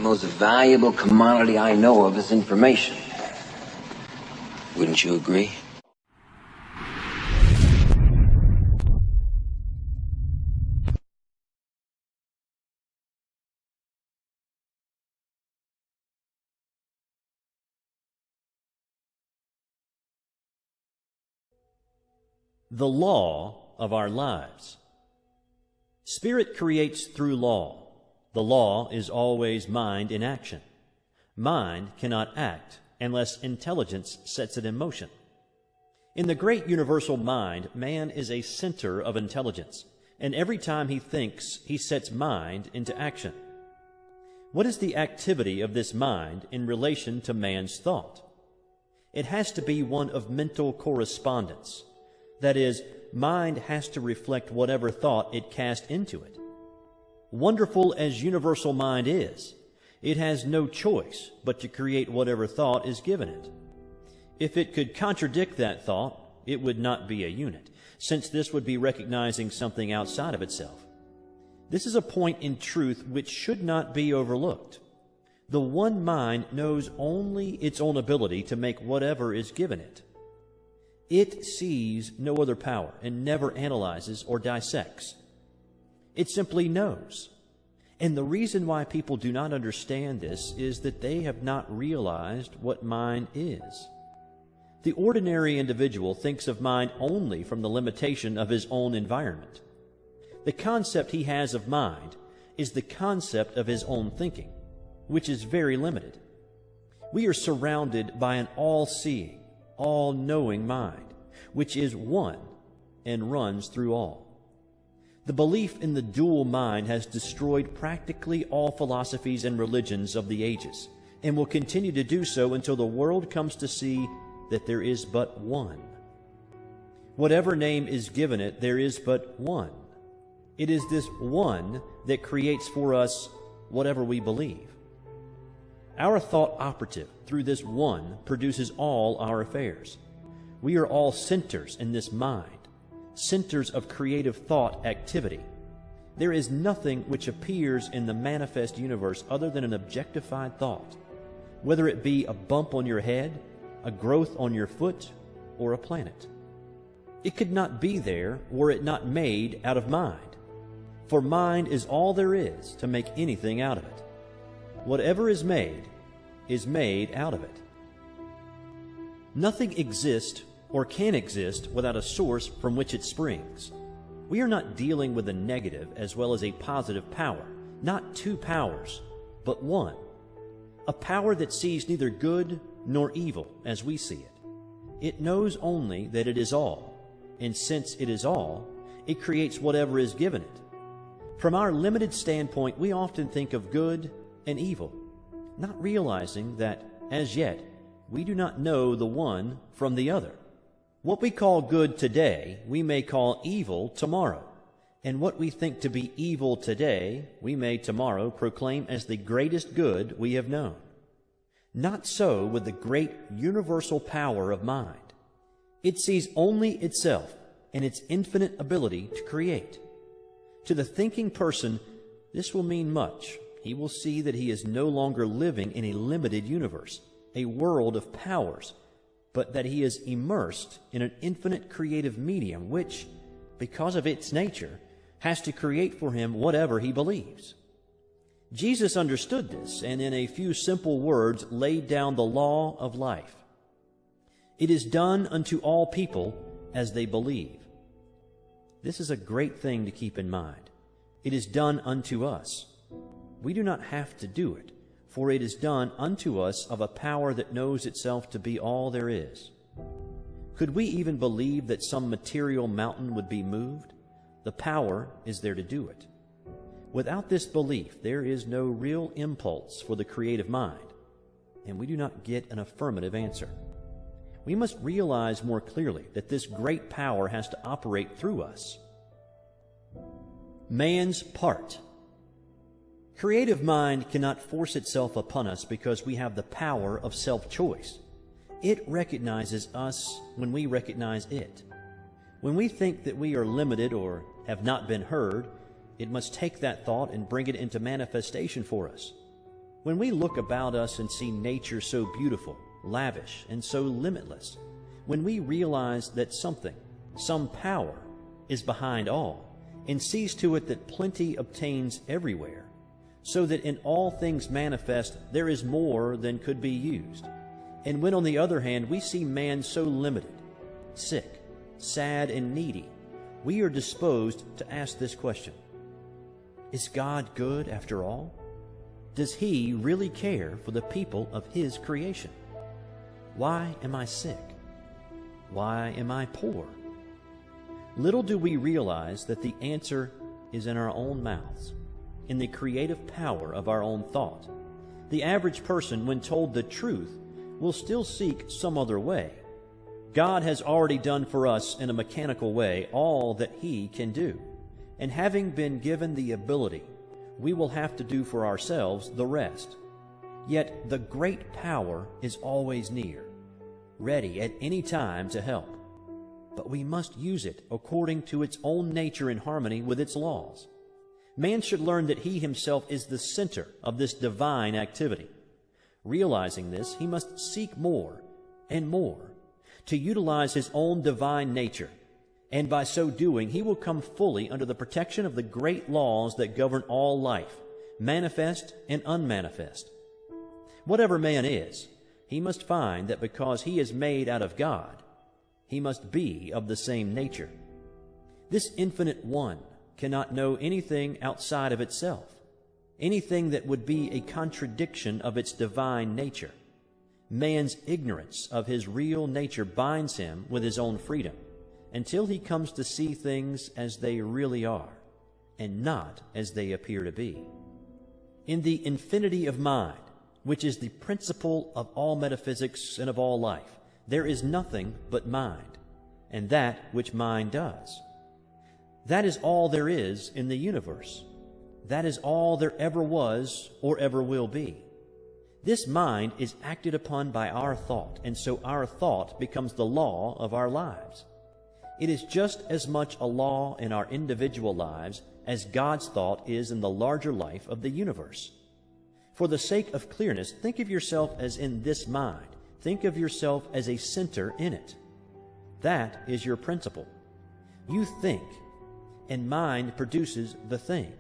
The most valuable commodity I know of is information. Wouldn't you agree? The law of our lives. Spirit creates through law. The law is always mind in action. Mind cannot act unless intelligence sets it in motion. In the great universal mind, man is a center of intelligence, and every time he thinks, he sets mind into action. What is the activity of this mind in relation to man's thought? It has to be one of mental correspondence. That is, mind has to reflect whatever thought it cast into it. Wonderful as universal mind is, it has no choice but to create whatever thought is given it. If it could contradict that thought, it would not be a unit, since this would be recognizing something outside of itself. This is a point in truth which should not be overlooked. The one mind knows only its own ability to make whatever is given it. It sees no other power and never analyzes or dissects. It simply knows. And the reason why people do not understand this is that they have not realized what mind is. The ordinary individual thinks of mind only from the limitation of his own environment. The concept he has of mind is the concept of his own thinking, which is very limited. We are surrounded by an all-seeing, all-knowing mind, which is one and runs through all. The belief in the dual mind has destroyed practically all philosophies and religions of the ages, and will continue to do so until the world comes to see that there is but one. Whatever name is given it, there is but one. It is this one that creates for us whatever we believe. Our thought operative through this one produces all our affairs. We are all centers in this mind, centers of creative thought activity. There is nothing which appears in the manifest universe other than an objectified thought, whether it be a bump on your head, a growth on your foot, or a planet. It could not be there were it not made out of mind, for mind is all there is to make anything out of it. Whatever is made out of it. Nothing exists or can exist without a source from which it springs. We are not dealing with a negative as well as a positive power, not two powers, but one. A power that sees neither good nor evil as we see it. It knows only that it is all, and since it is all, it creates whatever is given it. From our limited standpoint, we often think of good and evil, not realizing that, as yet, we do not know the one from the other. What we call good today, we may call evil tomorrow, and what we think to be evil today, we may tomorrow proclaim as the greatest good we have known. Not so with the great universal power of mind. It sees only itself and its infinite ability to create. To the thinking person, this will mean much. He will see that he is no longer living in a limited universe, a world of powers, but that he is immersed in an infinite creative medium which, because of its nature, has to create for him whatever he believes. Jesus understood this, and in a few simple words laid down the law of life. It is done unto all people as they believe. This is a great thing to keep in mind. It is done unto us. We do not have to do it, for it is done unto us of a power that knows itself to be all there is. Could we even believe that some material mountain would be moved? The power is there to do it. Without this belief, there is no real impulse for the creative mind, and we do not get an affirmative answer. We must realize more clearly that this great power has to operate through us. Man's part. Creative mind cannot force itself upon us because we have the power of self-choice. It recognizes us when we recognize it. When we think that we are limited or have not been heard, it must take that thought and bring it into manifestation for us. When we look about us and see nature so beautiful, lavish, and so limitless, when we realize that something, some power, is behind all, and sees to it that plenty obtains everywhere, so that in all things manifest there is more than could be used, and when on the other hand we see man so limited, sick, sad, and needy, we are disposed to ask this question: is God good after all? Does He really care for the people of His creation? Why am I sick? Why am I poor? Little do we realize that the answer is in our own mouths, in the creative power of our own thought. The average person, when told the truth, will still seek some other way. God has already done for us in a mechanical way all that He can do, and having been given the ability, we will have to do for ourselves the rest. Yet the great power is always near, ready at any time to help. But we must use it according to its own nature in harmony with its laws. Man should learn that he himself is the center of this divine activity. Realizing this, he must seek more and more to utilize his own divine nature, and by so doing he will come fully under the protection of the great laws that govern all life, manifest and unmanifest. Whatever man is, he must find that because he is made out of God, he must be of the same nature. This infinite one cannot know anything outside of itself, anything that would be a contradiction of its divine nature. Man's ignorance of his real nature binds him with his own freedom until he comes to see things as they really are and not as they appear to be. In the infinity of mind, which is the principle of all metaphysics and of all life, there is nothing but mind, and that which mind does. That is all there is in the universe. That is all there ever was or ever will be. This mind is acted upon by our thought, and so our thought becomes the law of our lives. It is just as much a law in our individual lives as God's thought is in the larger life of the universe. For the sake of clearness, think of yourself as in this mind. Think of yourself as a center in it. That is your principle. You think, and mind produces the thing.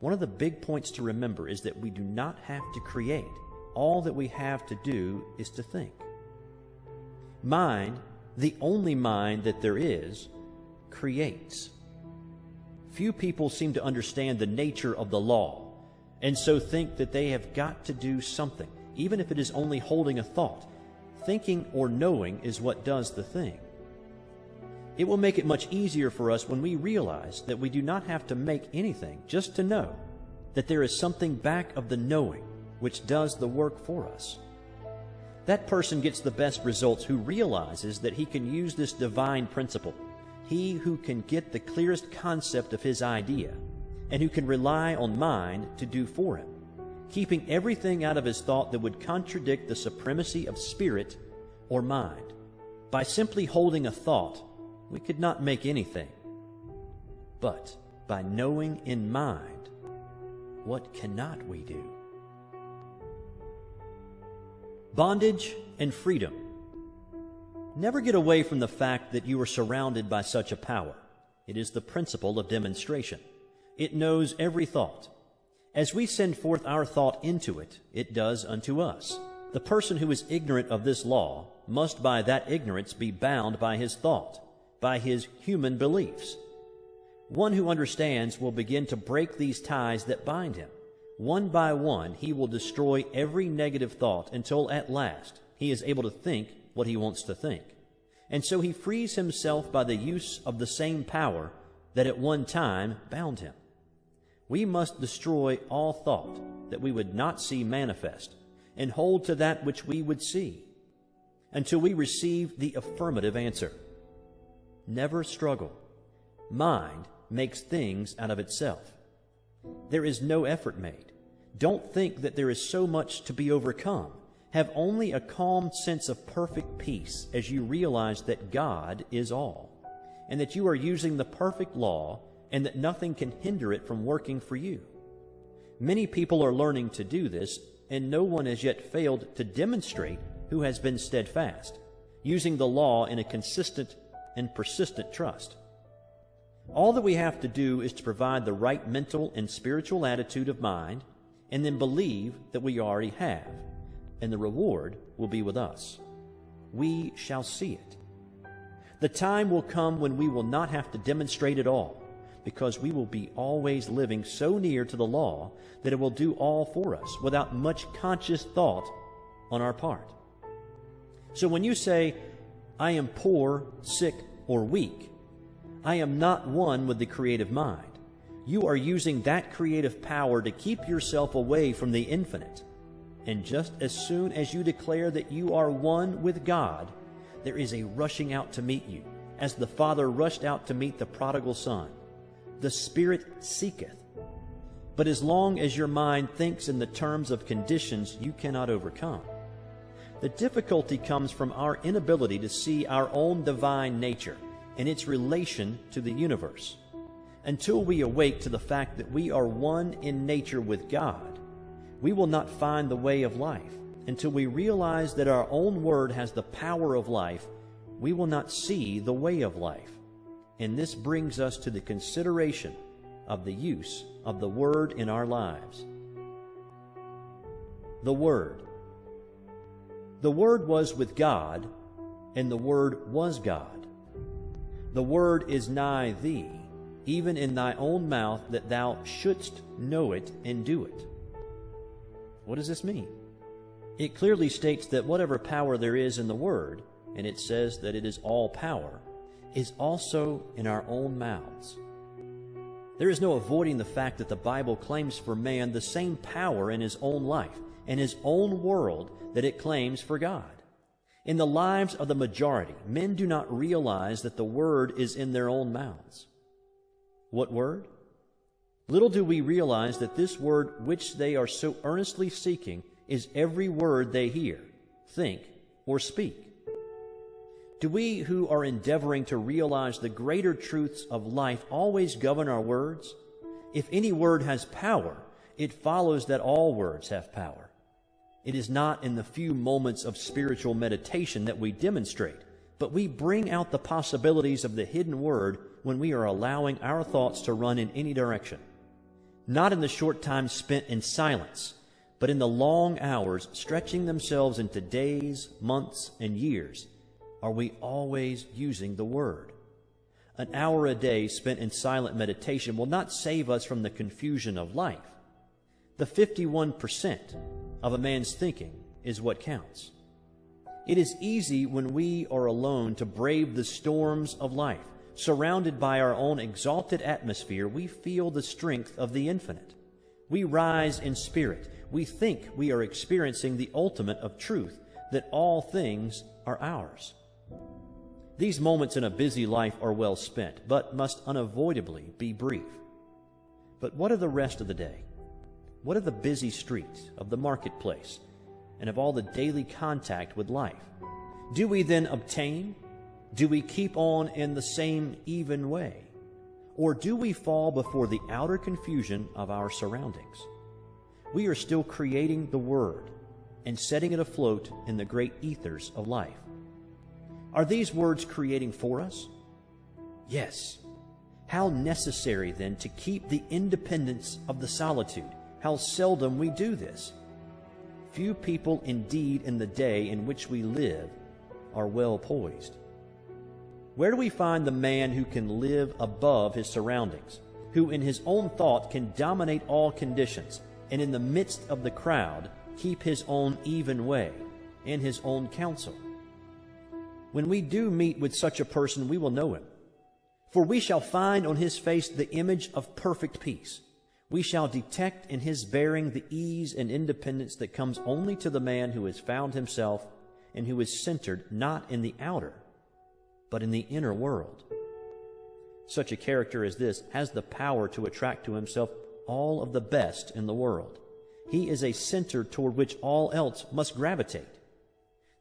One of the big points to remember is that we do not have to create. All that we have to do is to think. Mind, the only mind that there is, creates. Few people seem to understand the nature of the law, and so think that they have got to do something, even if it is only holding a thought. Thinking or knowing is what does the thing. It will make it much easier for us when we realize that we do not have to make anything just to know, that there is something back of the knowing which does the work for us. That person gets the best results who realizes that he can use this divine principle, he who can get the clearest concept of his idea, and who can rely on mind to do for him, keeping everything out of his thought that would contradict the supremacy of spirit or mind. By simply holding a thought, we could not make anything. But by knowing in mind, what cannot we do? Bondage and freedom. Never get away from the fact that you are surrounded by such a power. It is the principle of demonstration. It knows every thought. As we send forth our thought into it, it does unto us. The person who is ignorant of this law must by that ignorance be bound by his thought, by his human beliefs. One who understands will begin to break these ties that bind him. One by one, he will destroy every negative thought until at last he is able to think what he wants to think. And so he frees himself by the use of the same power that at one time bound him. We must destroy all thought that we would not see manifest and hold to that which we would see until we receive the affirmative answer. Never struggle. Mind makes things out of itself. There is no effort made. Don't think that there is so much to be overcome. Have only a calm sense of perfect peace as you realize that God is all, and that you are using the perfect law, and that nothing can hinder it from working for you. Many people are learning to do this, and no one has yet failed to demonstrate who has been steadfast, using the law in a consistent and persistent trust. All that we have to do is to provide the right mental and spiritual attitude of mind, and then believe that we already have, and the reward will be with us. We shall see it. The time will come when we will not have to demonstrate at all, because we will be always living so near to the law that it will do all for us without much conscious thought on our part. So when you say, I am poor, sick, or weak, I am not one with the creative mind. You are using that creative power to keep yourself away from the infinite. And just as soon as you declare that you are one with God, there is a rushing out to meet you, as the Father rushed out to meet the prodigal son. The Spirit seeketh. But as long as your mind thinks in the terms of conditions you cannot overcome, the difficulty comes from our inability to see our own divine nature and its relation to the universe. Until we awake to the fact that we are one in nature with God, we will not find the way of life. Until we realize that our own word has the power of life, we will not see the way of life. And this brings us to the consideration of the use of the Word in our lives. The Word. The Word was with God, and the Word was God. The Word is nigh thee, even in thy own mouth, that thou shouldst know it and do it. What does this mean? It clearly states that whatever power there is in the Word, and it says that it is all power, is also in our own mouths. There is no avoiding the fact that the Bible claims for man the same power in his own life and his own world that it claims for God. In the lives of the majority, men do not realize that the Word is in their own mouths. What Word? Little do we realize that this Word which they are so earnestly seeking is every word they hear, think, or speak. Do we who are endeavoring to realize the greater truths of life always govern our words? If any word has power, it follows that all words have power. It is not in the few moments of spiritual meditation that we demonstrate, but we bring out the possibilities of the hidden word when we are allowing our thoughts to run in any direction. Not in the short time spent in silence, but in the long hours stretching themselves into days, months, and years, are we always using the Word. An hour a day spent in silent meditation will not save us from the confusion of life. The 51% of a man's thinking is what counts. It is easy when we are alone to brave the storms of life. Surrounded by our own exalted atmosphere, we feel the strength of the infinite. We rise in spirit. We think we are experiencing the ultimate of truth, that all things are ours. These moments in a busy life are well spent, but must unavoidably be brief. But what of the rest of the day? What of the busy streets, of the marketplace, and of all the daily contact with life? Do we then obtain? Do we keep on in the same even way? Or do we fall before the outer confusion of our surroundings? We are still creating the Word and setting it afloat in the great ethers of life. Are these words creating for us? Yes. How necessary, then, to keep the independence of the solitude. How seldom we do this. Few people indeed in the day in which we live are well poised. Where do we find the man who can live above his surroundings, who in his own thought can dominate all conditions, and in the midst of the crowd keep his own even way and his own counsel? When we do meet with such a person, we will know him. For we shall find on his face the image of perfect peace. We shall detect in his bearing the ease and independence that comes only to the man who has found himself and who is centered not in the outer, but in the inner world. Such a character as this has the power to attract to himself all of the best in the world. He is a center toward which all else must gravitate.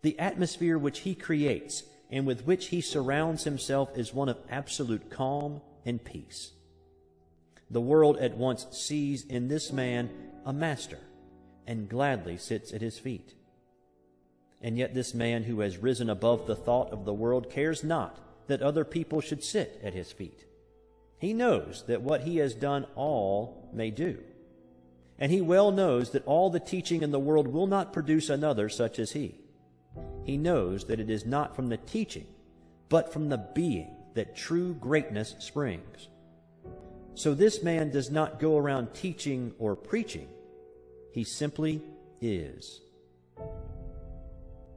The atmosphere which he creates and with which he surrounds himself is one of absolute calm and peace. The world at once sees in this man a master and gladly sits at his feet. And yet this man who has risen above the thought of the world cares not that other people should sit at his feet. He knows that what he has done all may do. And he well knows that all the teaching in the world will not produce another such as he. He knows that it is not from the teaching, but from the being that true greatness springs. So this man does not go around teaching or preaching. He simply is.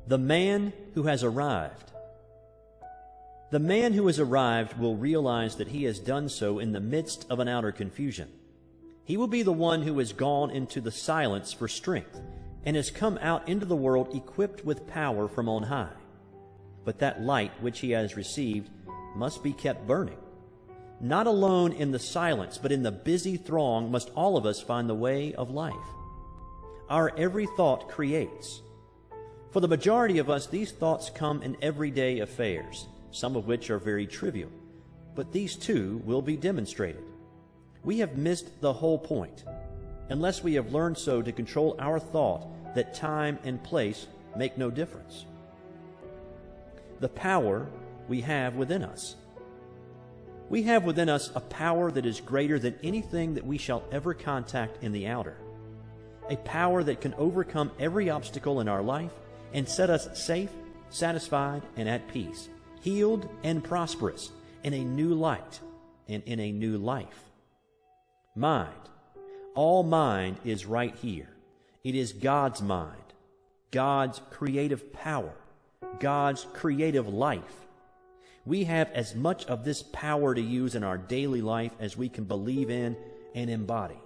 The man who has arrived. The man who has arrived will realize that he has done so in the midst of an outer confusion. He will be the one who has gone into the silence for strength and has come out into the world equipped with power from on high. But that light which he has received must be kept burning. Not alone in the silence, but in the busy throng must all of us find the way of life. Our every thought creates. For the majority of us, these thoughts come in everyday affairs, some of which are very trivial, but these too will be demonstrated. We have missed the whole point, unless we have learned so to control our thought that time and place make no difference. The power we have within us. We have within us a power that is greater than anything that we shall ever contact in the outer, a power that can overcome every obstacle in our life and set us safe, satisfied, and at peace, healed and prosperous, in a new light and in a new life. Mind. All mind is right here. It is God's mind, God's creative power, God's creative life. We have as much of this power to use in our daily life as we can believe in and embody.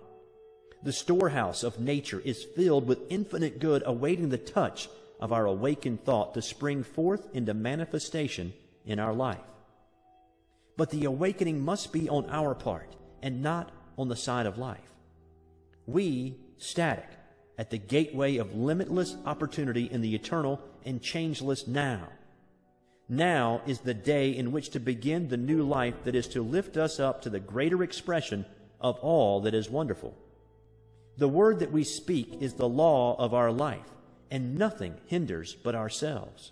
The storehouse of nature is filled with infinite good awaiting the touch of our awakened thought to spring forth into manifestation in our life. But the awakening must be on our part and not on the side of life. We, static, at the gateway of limitless opportunity in the eternal and changeless now. Now is the day in which to begin the new life that is to lift us up to the greater expression of all that is wonderful. The word that we speak is the law of our life, and nothing hinders but ourselves.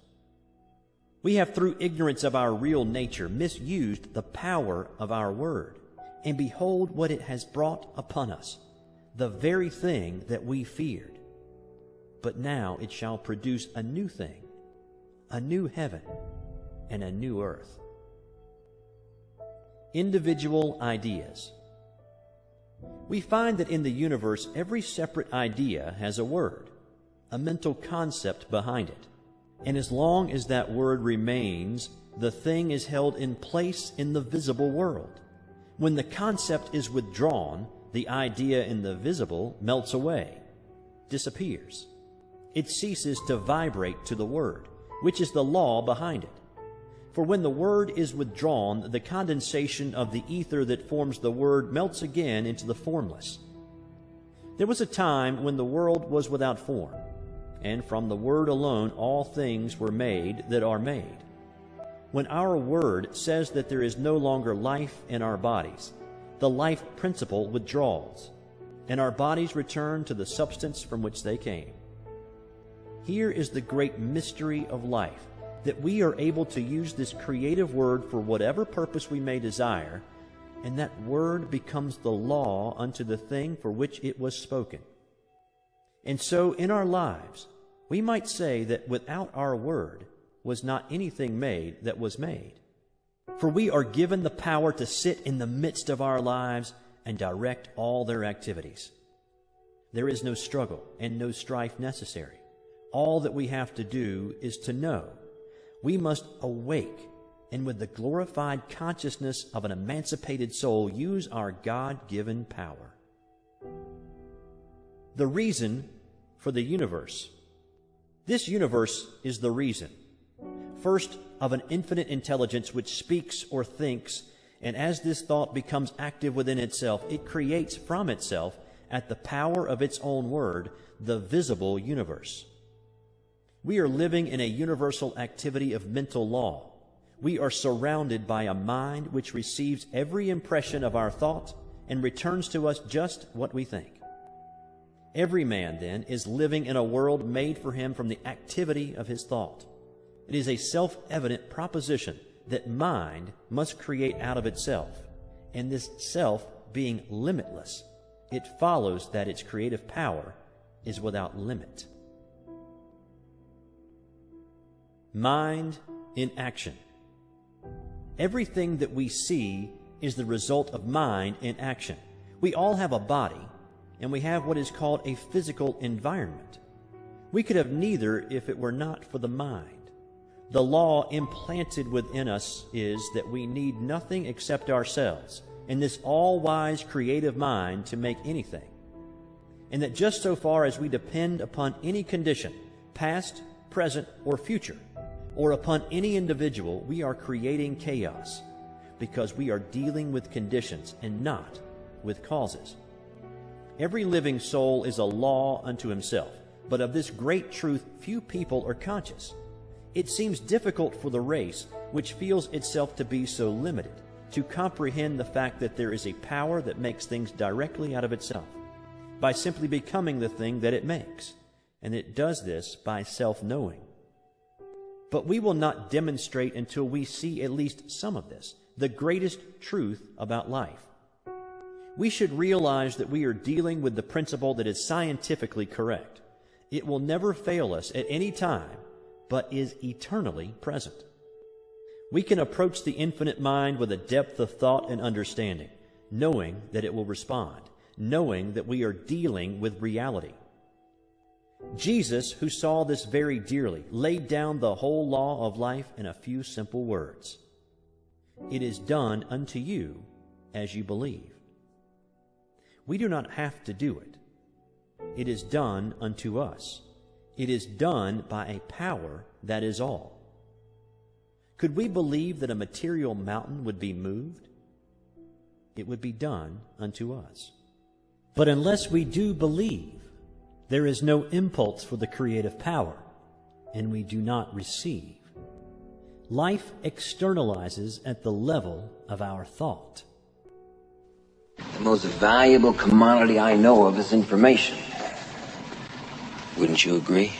We have, through ignorance of our real nature, misused the power of our word, and behold what it has brought upon us, the very thing that we feared. But now it shall produce a new thing, a new heaven, and a new earth. Individual ideas. We find that in the universe every separate idea has a word, a mental concept behind it. And as long as that word remains, the thing is held in place in the visible world. When the concept is withdrawn, the idea in the visible melts away, disappears. It ceases to vibrate to the word, which is the law behind it. For when the word is withdrawn, the condensation of the ether that forms the word melts again into the formless. There was a time when the world was without form, and from the word alone all things were made that are made. When our word says that there is no longer life in our bodies, the life principle withdraws, and our bodies return to the substance from which they came. Here is the great mystery of life, that we are able to use this creative word for whatever purpose we may desire, and that word becomes the law unto the thing for which it was spoken. And so in our lives, we might say that without our word was not anything made that was made. For we are given the power to sit in the midst of our lives and direct all their activities. There is no struggle and no strife necessary. All that we have to do is to know. We must awake and with the glorified consciousness of an emancipated soul use our God-given power. The reason for the universe. This universe is the reason. First, of an infinite intelligence which speaks or thinks, and as this thought becomes active within itself, it creates from itself, at the power of its own word, the visible universe. We are living in a universal activity of mental law. We are surrounded by a mind which receives every impression of our thought and returns to us just what we think. Every man, then, is living in a world made for him from the activity of his thought. It is a self-evident proposition that mind must create out of itself, and this self being limitless, it follows that its creative power is without limit. Mind in action. Everything that we see is the result of mind in action. We all have a body, and we have what is called a physical environment. We could have neither if it were not for the mind. The law implanted within us is that we need nothing except ourselves and this all-wise creative mind to make anything, and that just so far as we depend upon any condition, past, present, or future, or upon any individual, we are creating chaos, because we are dealing with conditions and not with causes. Every living soul is a law unto himself, but of this great truth few people are conscious. It seems difficult for the race, which feels itself to be so limited, to comprehend the fact that there is a power that makes things directly out of itself, by simply becoming the thing that it makes, and it does this by self-knowing. But we will not demonstrate until we see at least some of this, the greatest truth about life. We should realize that we are dealing with the principle that is scientifically correct. It will never fail us at any time, but is eternally present. We can approach the infinite mind with a depth of thought and understanding, knowing that it will respond, knowing that we are dealing with reality. Jesus, who saw this very dearly, laid down the whole law of life in a few simple words. It is done unto you as you believe. We do not have to do it. It is done unto us. It is done by a power that is all. Could we believe that a material mountain would be moved? It would be done unto us. But unless we do believe, there is no impulse for the creative power, and we do not receive. Life externalizes at the level of our thought. The most valuable commodity I know of is information. Wouldn't you agree?